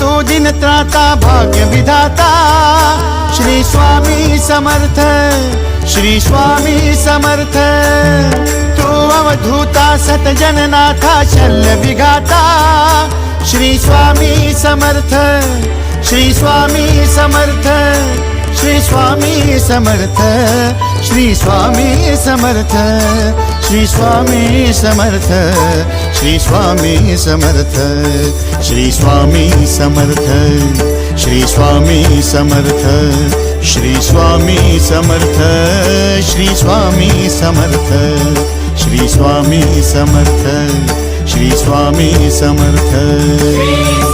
तू दिन त्राता भाग्य विधाता श्री स्वामी समर्थ श्री स्वामी समर्थ तू अवधूता सतजननाथा शल्य विघाता श्री स्वामी समर्थ श्री स्वामी समर्थ श्री स्वामी समर्थ श्री स्वामी समर्थ श्री स्वामी समर्थ श्री स्वामी समर्थ श्री स्वामी समर्थ श्री स्वामी समर्थ श्री स्वामी समर्थ श्री स्वामी समर्थ श्री स्वामी समर्थ श्री स्वामी समर्थ